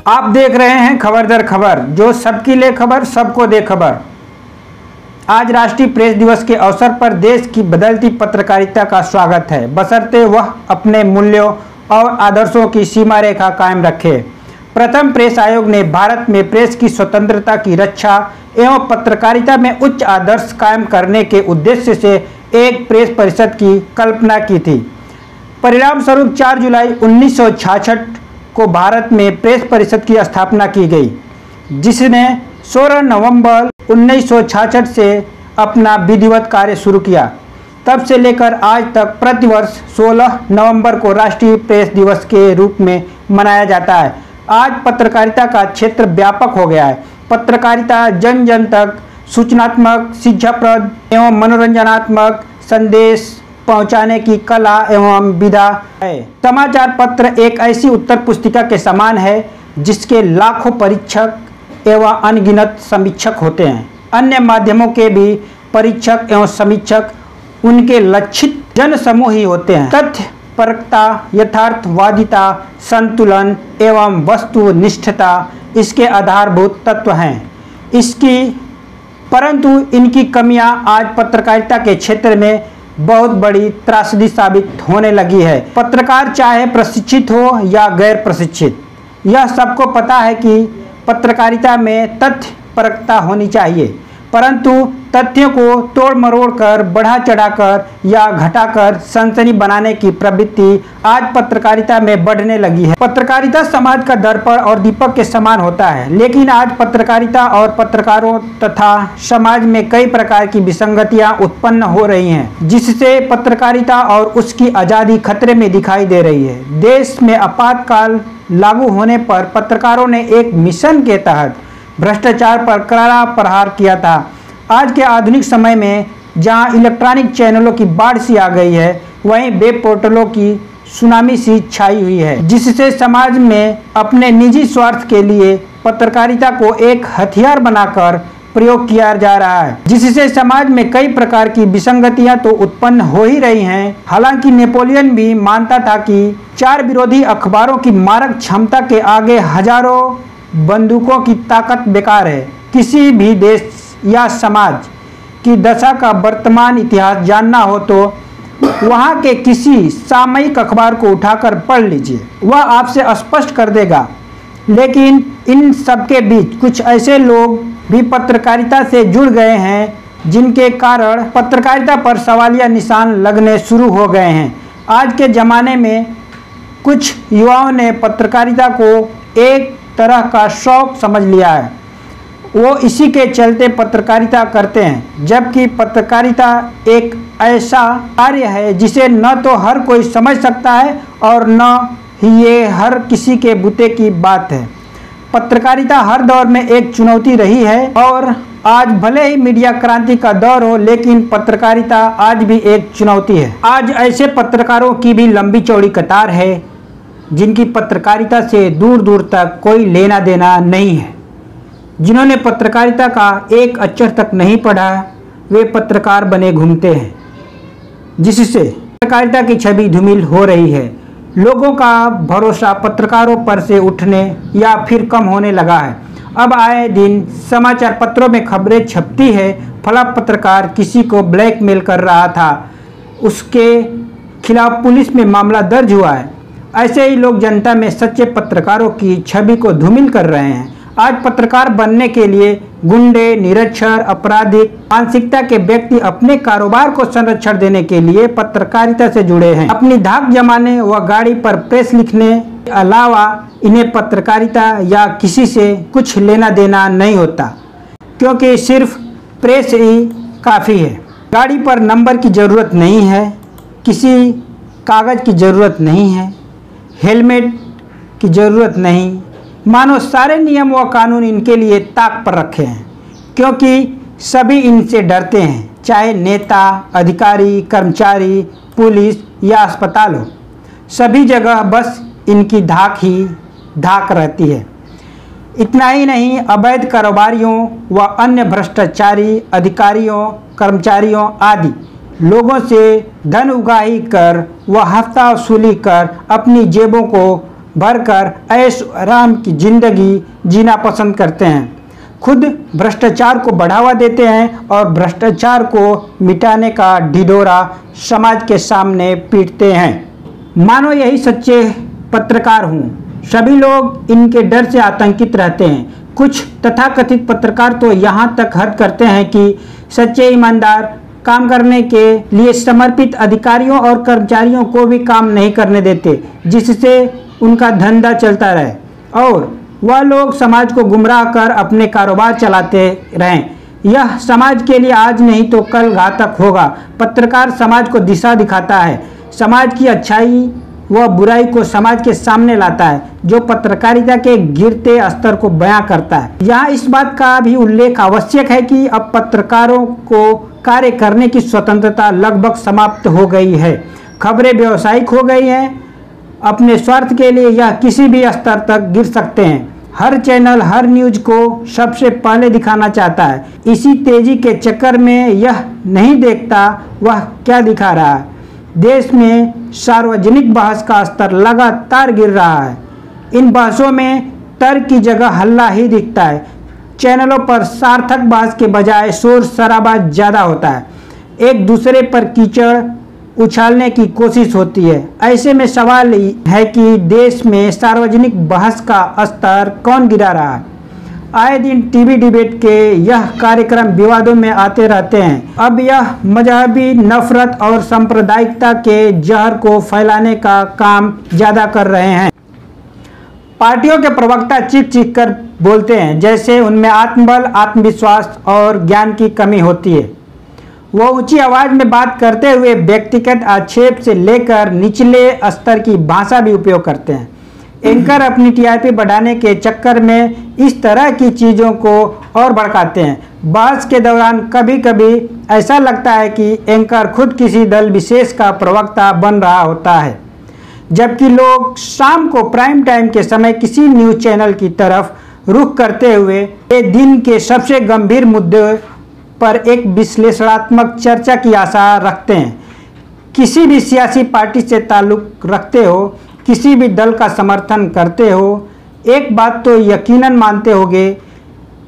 आप देख रहे हैं खबर दर खबर, जो सबकी ले खबर, सबको दे खबर। आज राष्ट्रीय प्रेस दिवस के अवसर पर देश की बदलती पत्रकारिता का स्वागत है, बशर्ते वह अपने मूल्यों और आदर्शों की सीमा रेखा कायम रखे। प्रथम प्रेस आयोग ने भारत में प्रेस की स्वतंत्रता की रक्षा एवं पत्रकारिता में उच्च आदर्श कायम करने के उद्देश्य से एक प्रेस परिषद की कल्पना की थी। परिणाम स्वरूप 4 जुलाई 1966 को भारत में प्रेस परिषद की स्थापना की गई, जिसने 16 नवंबर 1966 से अपना विधिवत कार्य शुरू किया। तब से लेकर आज तक प्रतिवर्ष 16 नवंबर को राष्ट्रीय प्रेस दिवस के रूप में मनाया जाता है। आज पत्रकारिता का क्षेत्र व्यापक हो गया है। पत्रकारिता जन जन तक सूचनात्मक, शिक्षाप्रद एवं मनोरंजनात्मक संदेश पहुंचाने की कला एवं विधा है। समाचार पत्र एक ऐसी उत्तर पुस्तिका के समान है जिसके लाखों परीक्षक एवं अनगिनत समीक्षक होते हैं। अन्य माध्यमों के भी परीक्षक एवं समीक्षक उनके लक्षित जन समूह ही होते हैं। तथ्य परकता, यथार्थवादिता, संतुलन एवं वस्तुनिष्ठता इसके आधारभूत तत्व हैं। परंतु इनकी कमियां आज पत्रकारिता के क्षेत्र में बहुत बड़ी त्रासदी साबित होने लगी है। पत्रकार चाहे प्रशिक्षित हो या गैर प्रशिक्षित, यह सबको पता है कि पत्रकारिता में तथ्य परकता होनी चाहिए, परंतु तथ्यों को तोड़ मरोड़ कर, बढ़ा चढ़ाकर या घटाकर सनसनी बनाने की प्रवृत्ति आज पत्रकारिता में बढ़ने लगी है। पत्रकारिता समाज का दर्पण और दीपक के समान होता है, लेकिन आज पत्रकारिता और पत्रकारों तथा समाज में कई प्रकार की विसंगतियां उत्पन्न हो रही हैं, जिससे पत्रकारिता और उसकी आज़ादी खतरे में दिखाई दे रही है। देश में आपातकाल लागू होने पर पत्रकारों ने एक मिशन के तहत भ्रष्टाचार पर करारा प्रहार किया था। आज के आधुनिक समय में जहां इलेक्ट्रॉनिक चैनलों की बाढ़ सी आ गई है, वहीं वेब पोर्टलों की सुनामी सी छाई हुई है, जिससे समाज में अपने निजी स्वार्थ के लिए पत्रकारिता को एक हथियार बनाकर प्रयोग किया जा रहा है, जिससे समाज में कई प्रकार की विसंगतियां तो उत्पन्न हो ही रही हैं। हालांकि नेपोलियन भी मानता था कि 4 विरोधी अखबारों की मारक क्षमता के आगे हजारों बंदूकों की ताकत बेकार है। किसी भी देश या समाज की दशा का वर्तमान इतिहास जानना हो तो वहाँ के किसी सामयिक अखबार को उठाकर पढ़ लीजिए, वह आपसे स्पष्ट कर देगा। लेकिन इन सबके बीच कुछ ऐसे लोग भी पत्रकारिता से जुड़ गए हैं, जिनके कारण पत्रकारिता पर सवालिया निशान लगने शुरू हो गए हैं। आज के ज़माने में कुछ युवाओं ने पत्रकारिता को एक तरह का शौक समझ लिया है। वो इसी के चलते पत्रकारिता करते हैं, जबकि पत्रकारिता एक ऐसा कार्य है जिसे न तो हर कोई समझ सकता है और न ही ये हर किसी के बूते की बात है। पत्रकारिता हर दौर में एक चुनौती रही है और आज भले ही मीडिया क्रांति का दौर हो, लेकिन पत्रकारिता आज भी एक चुनौती है। आज ऐसे पत्रकारों की भी लंबी चौड़ी कतार है जिनकी पत्रकारिता से दूर दूर तक कोई लेना देना नहीं है। जिन्होंने पत्रकारिता का एक अक्षर तक नहीं पढ़ा, वे पत्रकार बने घूमते हैं, जिससे पत्रकारिता की छवि धूमिल हो रही है। लोगों का भरोसा पत्रकारों पर से उठने या फिर कम होने लगा है। अब आए दिन समाचार पत्रों में खबरें छपती है, फला पत्रकार किसी को ब्लैकमेल कर रहा था, उसके खिलाफ पुलिस में मामला दर्ज हुआ है। ऐसे ही लोग जनता में सच्चे पत्रकारों की छवि को धूमिल कर रहे हैं। आज पत्रकार बनने के लिए गुंडे, निरक्षर, आपराधिक मानसिकता के व्यक्ति अपने कारोबार को संरक्षण देने के लिए पत्रकारिता से जुड़े हैं। अपनी धाक जमाने व गाड़ी पर प्रेस लिखने के अलावा इन्हें पत्रकारिता या किसी से कुछ लेना देना नहीं होता, क्योंकि सिर्फ प्रेस ही काफ़ी है। गाड़ी पर नंबर की ज़रूरत नहीं है, किसी कागज़ की ज़रूरत नहीं है, हेलमेट की ज़रूरत नहीं। मानो सारे नियम व कानून इनके लिए ताक पर रखे हैं, क्योंकि सभी इनसे डरते हैं, चाहे नेता, अधिकारी, कर्मचारी, पुलिस या अस्पताल हो। सभी जगह बस इनकी धाक ही धाक रहती है। इतना ही नहीं, अवैध कारोबारियों व अन्य भ्रष्टाचारी अधिकारियों, कर्मचारियों आदि लोगों से धन उगाही कर व हफ्ता वसूली कर अपनी जेबों को भरकर ऐश आराम की जिंदगी जीना पसंद करते हैं। खुद भ्रष्टाचार को बढ़ावा देते हैं और भ्रष्टाचार को मिटाने का ढिढोरा समाज के सामने पीटते हैं। मानो यही सच्चे पत्रकार हों। सभी लोग इनके डर से आतंकित रहते हैं। कुछ तथाकथित पत्रकार तो यहाँ तक हद करते हैं कि सच्चे ईमानदार काम करने के लिए समर्पित अधिकारियों और कर्मचारियों को भी काम नहीं करने देते, जिससे उनका धंधा चलता रहे और वह लोग समाज को गुमराह कर अपने कारोबार चलाते रहें। यह समाज के लिए आज नहीं तो कल घातक होगा। पत्रकार समाज को दिशा दिखाता है, समाज की अच्छाई व बुराई को समाज के सामने लाता है, जो पत्रकारिता के गिरते स्तर को बयां करता है। यहाँ इस बात का भी उल्लेख आवश्यक है कि अब पत्रकारों को कार्य करने की स्वतंत्रता लगभग समाप्त हो गई है। खबरें व्यावसायिक हो गई हैं। अपने स्वार्थ के लिए यह किसी भी स्तर तक गिर सकते हैं। हर चैनल हर न्यूज को सबसे पहले दिखाना चाहता है। इसी तेजी के चक्कर में यह नहीं देखता वह क्या दिखा रहा है। देश में सार्वजनिक बहस का स्तर लगातार गिर रहा है। इन बहसों में तर्क की जगह हल्ला ही दिखता है। चैनलों पर सार्थक बहस के बजाय शोर शराबा ज़्यादा होता है। एक दूसरे पर कीचड़ उछालने की कोशिश होती है। ऐसे में सवाल है कि देश में सार्वजनिक बहस का स्तर कौन गिरा रहा है। आए दिन टीवी डिबेट के यह कार्यक्रम विवादों में आते रहते हैं। अब यह मजहबी नफरत और सांप्रदायिकता के जहर को फैलाने का काम ज़्यादा कर रहे हैं। पार्टियों के प्रवक्ता चीख चीख कर बोलते हैं, जैसे उनमें आत्मबल, आत्मविश्वास और ज्ञान की कमी होती है। वो ऊंची आवाज़ में बात करते हुए व्यक्तिगत आक्षेप से लेकर निचले स्तर की भाषा भी उपयोग करते हैं। एंकर अपनी टीआरपी बढ़ाने के चक्कर में इस तरह की चीज़ों को और भड़काते हैं। बहस के दौरान कभी कभी ऐसा लगता है कि एंकर खुद किसी दल विशेष का प्रवक्ता बन रहा होता है, जबकि लोग शाम को प्राइम टाइम के समय किसी न्यूज़ चैनल की तरफ रुख करते हुए दिन के सबसे गंभीर मुद्दे पर एक विश्लेषणात्मक चर्चा की आशा रखते हैं। किसी भी सियासी पार्टी से ताल्लुक़ रखते हो, किसी भी दल का समर्थन करते हो, एक बात तो यकीनन मानते होंगे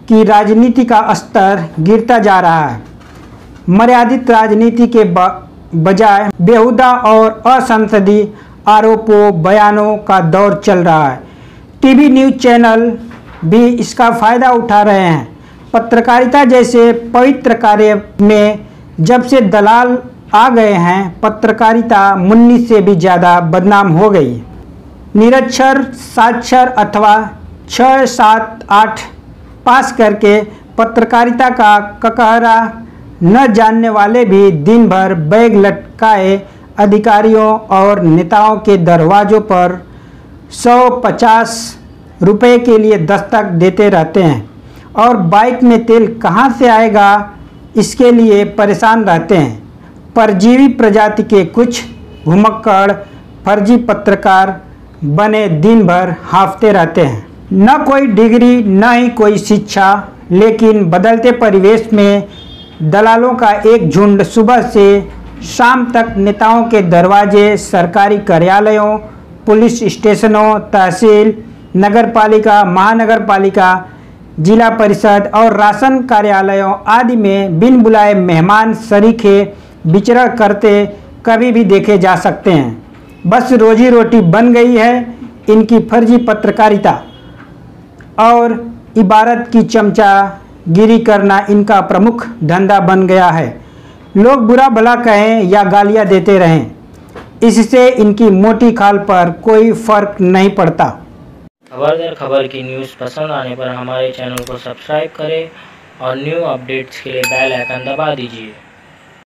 कि राजनीति का स्तर गिरता जा रहा है। मर्यादित राजनीति के बजाय बेहुदा और असंसदीय आरोपों बयानों का दौर चल रहा है। टीवी न्यूज़ चैनल भी इसका फ़ायदा उठा रहे हैं। पत्रकारिता जैसे पवित्र कार्य में जब से दलाल आ गए हैं, पत्रकारिता मुन्नी से भी ज़्यादा बदनाम हो गई। निरक्षर, साक्षर अथवा 6, 7, 8 पास करके पत्रकारिता का ककहरा न जानने वाले भी दिन भर बैग लटकाए अधिकारियों और नेताओं के दरवाज़ों पर 150 रुपये के लिए दस्तक देते रहते हैं और बाइक में तेल कहाँ से आएगा इसके लिए परेशान रहते हैं। परजीवी प्रजाति के कुछ घुमक्कड़ फर्जी पत्रकार बने दिन भर हाँफते रहते हैं। न कोई डिग्री न ही कोई शिक्षा, लेकिन बदलते परिवेश में दलालों का एक झुंड सुबह से शाम तक नेताओं के दरवाजे, सरकारी कार्यालयों, पुलिस स्टेशनों, तहसील, नगरपालिका, महानगरपालिका, जिला परिषद और राशन कार्यालयों आदि में बिन बुलाए मेहमान सरीखे विचरण करते कभी भी देखे जा सकते हैं। बस रोजी रोटी बन गई है इनकी फर्जी पत्रकारिता और इबारत की चमचागिरी करना इनका प्रमुख धंधा बन गया है। लोग बुरा भला कहें या गालियां देते रहें, इससे इनकी मोटी खाल पर कोई फर्क नहीं पड़ता। खबर दर खबर की न्यूज़ पसंद आने पर हमारे चैनल को सब्सक्राइब करें और न्यू अपडेट्स के लिए बेल आइकन दबा दीजिए।